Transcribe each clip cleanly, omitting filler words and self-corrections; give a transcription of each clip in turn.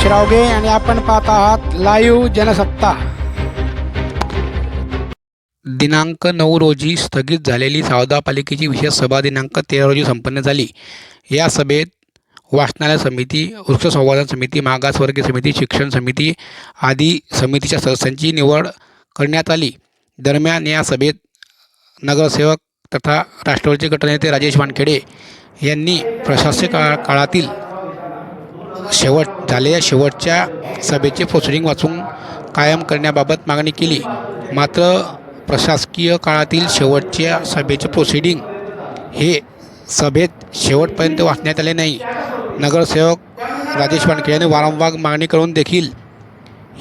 श्रावगे आणि आपण पाहत आहात लाईव्ह जनसत्ता। दिनांक 9 रोजी स्थगित झालेली सावदा पालिकेची विशेष सभा दिनांक 13 रोजी संपन्न झाली। या सभेत वाचनालय समिती, वृक्ष संवर्धन समिती, मागासवर्गीय समिती, शिक्षण समिती आदी समितीच्या सदस्यांची निवड करण्यात आली। दरम्यान या सभेत नगरसेवक तथा राष्ट्रवादीचे गटनेते राजेश वानखेडे यांनी प्रशासकीय काळातील झालेल्या शेवटच्या सभेचे प्रोसिडिंग वाचून कायम करण्याबाबत मागणी केली। मात्र प्रशासकीय काळातील शेवटच्या सभेचे प्रोसिडिंग हे सभेत शेवटपर्यंत वाचण्यात आले नाही। नगरसेवक राजेश वानखेडे यांनी वारंवार मागणी करून देखील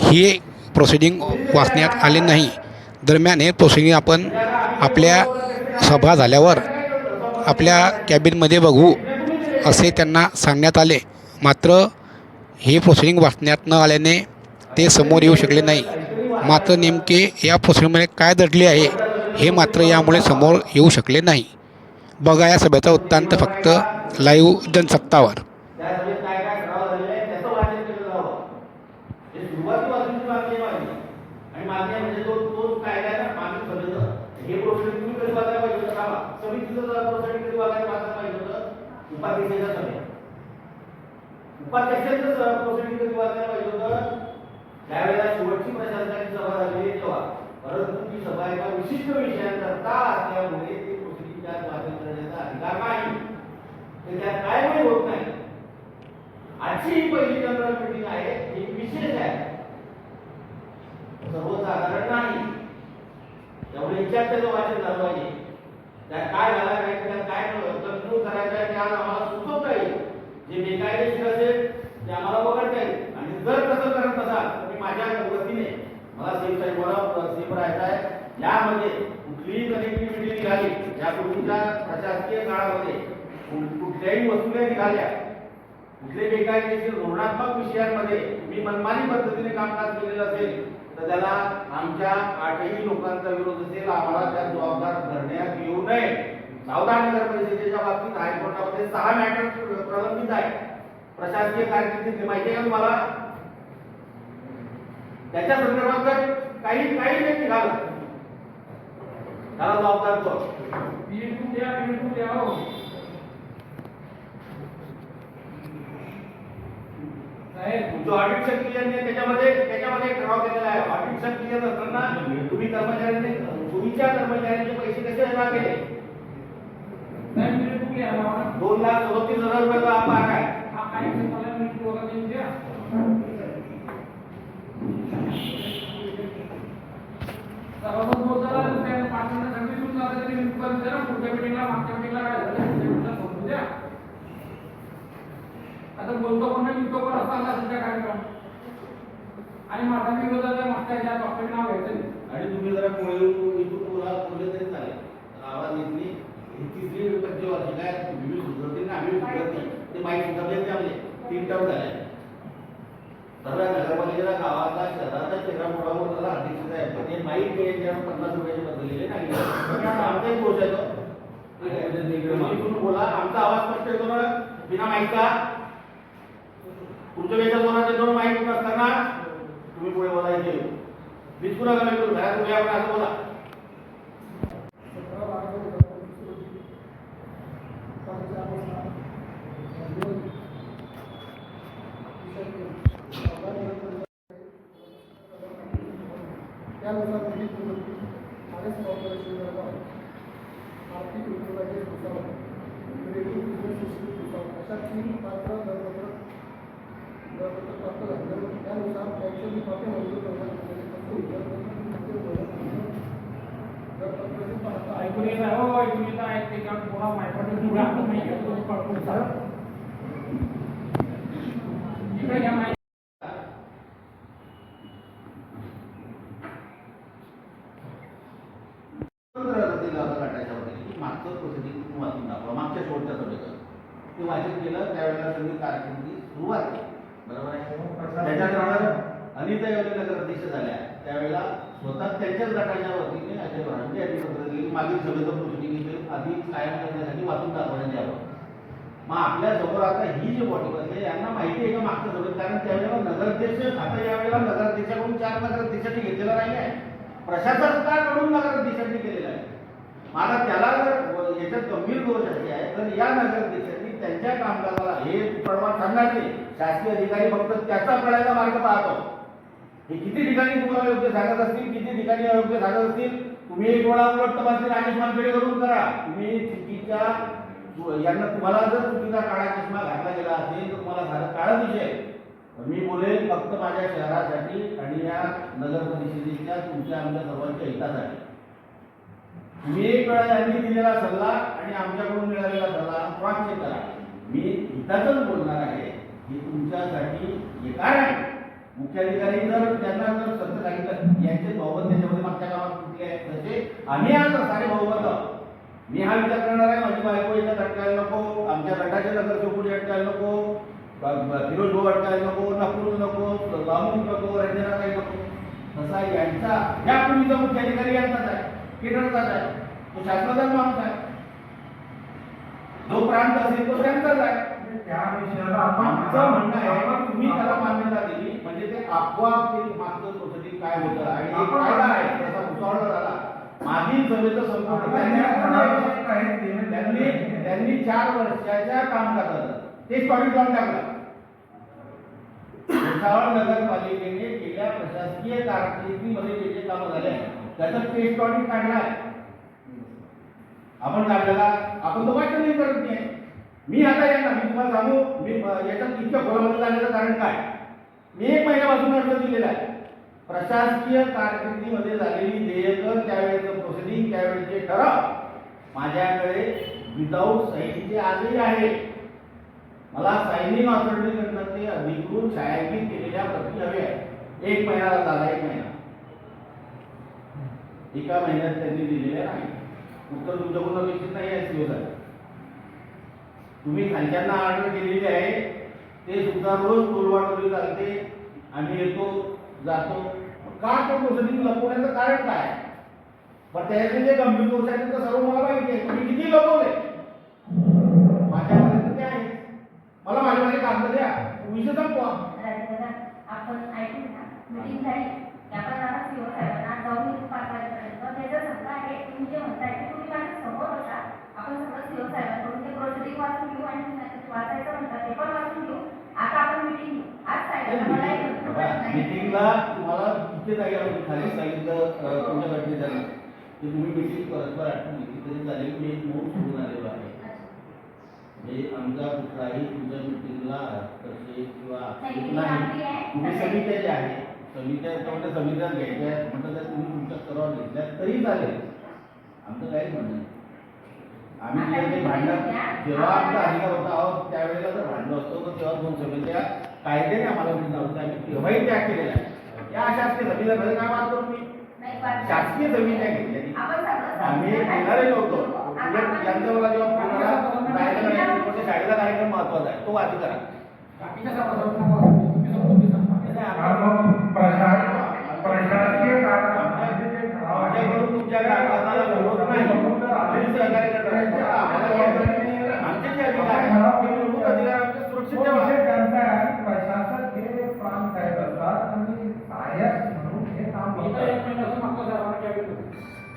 हे प्रोसिडिंग वाचण्यात आले नाही। दरम्यान हे प्रोसिडिंग आपण आपल्या सभा झाल्यावर आपल्या कॅबिनमध्ये बघू असे त्यांना सांगण्यात आले। मात्र हे प्रोसिडिंग वाचण्यात न आल्याने ते समोर येऊ शकले नाही। मात्र नेमके या प्रोसिडिंगमध्ये काय दडले आहे हे मात्र यामुळे समोर येऊ शकले नाही। बघा या सभेचा वृत्तांत फक्त लाईव्ह जनसत्तावर। उपाध्यक्षांचं प्रोसिडिंग कधी वाचायला पाहिजे होतं त्यावेळेला शेवटची प्रशासनाची सभा झाली तेव्हा, परंतु ती सभा एका विशिष्ट विषयाकरता असल्यामुळे ते प्रोसिडिंग त्यात वाचन करण्याचा अधिकार नाही, तर त्यात काय काही होत नाही। आजची ही पहिली जनरल मीटिंग आहे, ही विशेष आहे, सर्वसाधारण नाही, त्यामुळे याच्यात त्याचं वाचन झालं पाहिजे। त्यात काय झालं आहे, त्यात काय कंट्रोल करायचं आहे ते आज आम्हाला सुचवता येईल। जे बेकायदेशीर असेल ते आम्हाला वगळता येईल आणि जर तसं करत असाल तर मी माझ्या वतीने मला सेफ राहायचं आहे। यामध्ये कुठलीही कनेक्टिव्हिटी निघाली, यापूर्वीच्या प्रशासकीय काळामध्ये कुठल्याही वस्तूने निघाल्या, कुठले बेकायदेशीर धोरणात्मक विषयांमध्ये मी मनमानी पद्धतीने कामकाज केलेलं असेल तर त्याला आमच्या 8ही लोकांचा विरोध असेल, आम्हाला त्यात जबाबदार धरण्यात येऊ नये। सावदा नगर परिषदेच्या बाबतीत हायकोर्टामध्ये 6 मॅटर प्रलंबित आहे प्रशासकीय कारकिर्दीत, माहिती आहे का तुम्हाला? त्याच्या संदर्भात जर काही नाही निघालं त्याला जबाबदार तो जो ऑडिट क्लिअरने त्याच्यामध्ये ठराव केलेला आहे। ऑडिट क्लिअर असताना तुम्ही कर्मचाऱ्यांनी पूर्वीच्या कर्मचाऱ्यांचे पैसे कसे जमा केले? 2,37,000 रुपयाचा आभार आहे। आता बोलतो पण लिहितो पण असा सध्या कार्यक्रम आणि माझा विरोधाचा मागच्या ज्या डॉक्टरने नाव घ्यायचं आणि तुम्ही जरा इथून बोलले तरी चालेल, आवाज येत नाही। ही तिसरी पंचवार्षिक आहे, तुम्ही सुधारते ना आम्ही सुधारते ते माहीत सुधारले आमले 3 टर्म झाले। सर्व नगरपालिकेला गावाचा शहराचा चेहरा मोठा मोठा अध्यक्ष आहे, पण हे माहीत यांच्या 50 रुपयाचे बदललेले नाही। आमचाही दोष आहे तो, इथून बोला, आमचा आवाज स्पष्ट येतो ना बिना माहिती तुमच्या वेळेच्या दोनाचे दोन माहीत होत असताना तुम्ही पुढे बोलायचे वीज पुन्हा कमी करून घरात तुम्ही आपण असं बोला। त्यानुसार विविध मुदती आरएस कॉर्पोरेशन आर्थिक उद्योगाचे सुचावणी, क्रेडिट बिझनेस सिस्टीम सुचावणी अशा 3 पात्र दरपत्र प्राप्त झाले। त्यानुसार त्यांचे खाते मंजूर करण्यात ऐकून येत आहे, हो ऐकून येत आहे, ते काम पुन्हा माहिती इकडे घ्या माहिती मागचं प्रोसिडिंग वाचून दाखवा, मागच्या शेवटच्या सभेत ते वाचन केलं त्यावेळेला सगळी कारकिर्दी सुरुवात आहे, बरोबर आहे। त्याच्यानंतर अनिता येवले नगर अध्यक्ष झाल्या त्यावेळेला स्वतः त्यांच्याच गटाच्या वतीने अजय भरांडे यांनी पत्र दिली मागील सभेचं प्रोसिडिंग आधी कायम करण्यासाठी वाचून दाखवण्यात यावं। मग आपल्या समोर आता ही जी बॉडी बसले यांना माहिती आहे का मागचं सोडत, कारण त्यावेळेला नगराध्यक्ष आता यावेळेला नगराध्यक्षाकडून 4 नगराध्यक्षांनी घेतलेला नाही आहे, प्रशासकाकडून नगराध्यक्षांनी केलेला आहे. आता त्याला जर याच्यात गंभीर दोष असे आहे तर या नगराध्यक्षांनी त्यांच्या कामकाजाला हे प्रमाण सांगणार नाही. शासकीय अधिकारी फक्त त्याचा कळायचा मार्ग पाहतो. हे किती ठिकाणी तुम्हाला योग्य सांगत असतील, किती ठिकाणी अयोग्य सांगत असतील. तुम्ही एक वेळा उलट तपासणी राजेश मानखेडे करून करा. तुम्ही चुकीच्या यांना तुम्हाला जर चुकीचा काळा चष्मा घातला गेला असेल तर तुम्हाला सारं काळं दिसेल. मी बोलेल फक्त माझ्या शहरासाठी आणि या नगर परिषदेच्या तुमच्या आमच्या सर्वांच्या हितासाठी. तुम्ही एक वेळा यांनी दिलेला सल्ला आणि आमच्याकडून मिळालेला सल्ला क्रॉस चेक करा. मी हिताचंच बोलणार आहे. हे तुमच्यासाठी हे कारण मुख्याधिकारी जर त्यांना जर सत्य सांगितलं यांचे बहुमत त्याच्यामध्ये मागच्या काळात कुठले आहे तसे आम्ही आज सारे बहुमत आहोत. मी हा विचार करणार आहे माझी बायको याच्यात अटकायला नको, आमच्या गटाचे नगरसेवक अटकायला नको, फिरोज भाऊ अटकायला नको, नकुल नको, बामून नको, रंजना काही नको. तसा यांचा यापूर्वीचा मुख्याधिकारी यांचाच आहे, केंद्राचाच आहे, तो शासनाचाच माणूस आहे. जो प्रांत असेल तो त्यांचाच आहे. त्या विषयाला आमचं म्हणणं आहे तुम्ही त्याला मान्यता दिली म्हणजे ते आपोआप ते मागचं प्रोसिडिंग काय होतं आणि एक कायदा आहे त्याचा मुसळा झाला. मागील सभेचं संपूर्ण त्यांनी 4 वर्षाच्या कामकाजाचं ते स्टॉडी लावून टाकलं. भुसावळ नगरपालिकेने गेल्या प्रशासकीय कारकिर्दीमध्ये जे जे कामं झाले त्याचं टेस्ट ऑडिट काढलाय. आपण काढलेला आपण तो वाचन नाही करत नाही. मी आता येणार मी तुम्हाला सांगू मी याच्यात इतक्या खोलामध्ये जाण्याचं कारण काय. मी 1 महिन्यापासून अर्ज दिलेला आहे. प्रशासकीय कारकिर्दीमध्ये झालेली देयकर त्यावेळेचं प्रोसिडिंग त्यावेळेचे ठराव माझ्याकडे विदाऊट साईनचे आजही आहे. मला सायनिंग ऑथॉरिटीकडनं ते अधिकृत छायांकित केलेल्या प्रती हवे आहे. 1 महिना झाला 1 महिना 1 महिन्यात त्यांनी दिलेले नाही. उत्तर तुमच्याकडून अपेक्षित नाही आहे सीओ साहेब. तुम्ही खालच्यांना ऑर्डर केलेली आहे ते सुद्धा रोज टोलवाटोली चालते. आम्ही येतो जातो का तो प्रोसिडिंग लपवण्याचं कारण काय. पण त्याचे जे गंभीर दोष आहेत तर सर्व मला माहिती आहे. तुम्ही किती लपवले माझ्यापर्यंत ते आहे. मला माझे काम द्या विषय संपवा. आपण ऐकून ना मीटिंग झाली आपण आता सीओ साहेबांना जाऊन 5 वाजेपर्यंत त्याचं सगळं आहे. तुम्ही जे म्हणताय ते तुम्ही माझ्या समोर होता. आपण सगळं सीओ साहेबांकडून ते प्रोसिडिंग वाचून घेऊ आणि वाचायचं म्हणतात ते पण वाचून घेऊ. आता आपण मीटिंग घेऊ. आज साहेबांना मीटिंगला तुम्हाला किती जागा खाली सांगितलं तुमच्या घटनेच्या की तुम्ही मीटिंग परस्पर आठवून घेतली तरी चालेल. मी एक नोट सोडून आलेलो आहे. म्हणजे आमचा कुठलाही तुमच्या मीटिंगला हस्तक्षेप किंवा नाही. तुम्ही समित्या ज्या आहे समित्या समित्या घ्यायच्या म्हटलं तर तुम्ही तुमच्या स्तरावर घेतल्या तरी चालेल. आमचं काहीच म्हणणं नाही. आम्ही जे भांडण जेव्हा आमचा अधिकार होता आहोत त्यावेळेला जर भांडण असतो तर तेव्हा 2 समित्या कायद्याने आम्हाला मिळत आम्ही तेव्हाही त्या केलेल्या आहे. या शासकीय समित्यामध्ये काय बात करू मी शासकीय समित्या घेतल्या आम्ही येणारे नव्हतो. यांचा मला जेव्हा कोणाला जायला नाही शाळेचा कार्यक्रम महत्वाचा आहे तो अधिकार आहे. बाकीच्या सभासदांना प्रशासकीय आमच्याकडून तुमच्या कामाला विरोध नाही. तुम्ही सहकार्य करता. आमचे जे अधिकार आहेत ते मूलभूत अधिकार आमच्या सुरक्षित ठेवा. प्रशासक हे काम साहेब असतात आणि सहाय्यक म्हणून हे काम मी तर 1 महिन्यापासून मागच्या साहेबांना कॅबिनेट होतो.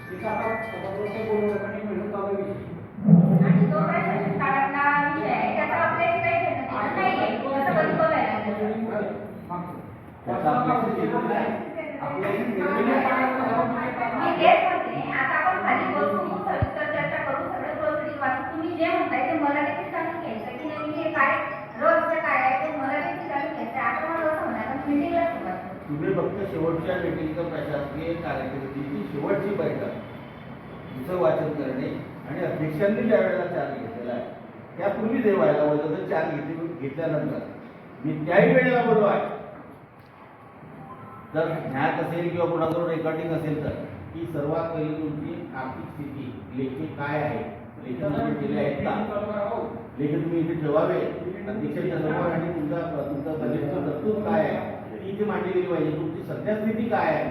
तिथं आता सभागृहाचे बोलवलं आणि मिळून चालू विषय आणि तो काय शासन काळातला विषय आहे त्याचा आपल्याशी काही घेणं देणं नाहीये. त्याचं बंद बघायला त्याचा आपल्याशी घेणं नाही. आपल्याशी घेणं नाही. मी तेच म्हणते आता आपण खाली बसून सविस्तर चर्चा करू सगळं प्रोसिडिंग वाचून तुम्ही जे म्हणताय ते मराठीत जाणून घ्यायचं की नवीन हे काय रोजचं काय आहे ते मराठीत जाणून घ्यायचं. आता मला असं म्हणा मीटिंगला सुरुवात करू. तुम्ही फक्त शेवटच्या मीटिंगचं प्रशासकीय कार्यकर्त्यांची शेवटची बैठक तिचं वाचन करणे आणि अध्यक्षांनी ज्या वेळेला चार्ज घेतलेला आहे त्यापूर्वी जे व्हायला होतं तर चार्ज घेतल्यानंतर मी त्याही वेळेला बोललो आहे. जर ज्ञात असेल किंवा कोणाकडून रेकॉर्डिंग असेल तर की सर्वात पहिली तुमची आर्थिक स्थिती लेखी काय आहे लेखी केले आहेत का लेखी तुम्ही इथे ठेवावे अध्यक्षांच्या समोर आणि तुमचा बजेटचं तरतूद काय आहे ती इथे मांडली गेली पाहिजे. तुमची सध्या स्थिती काय आहे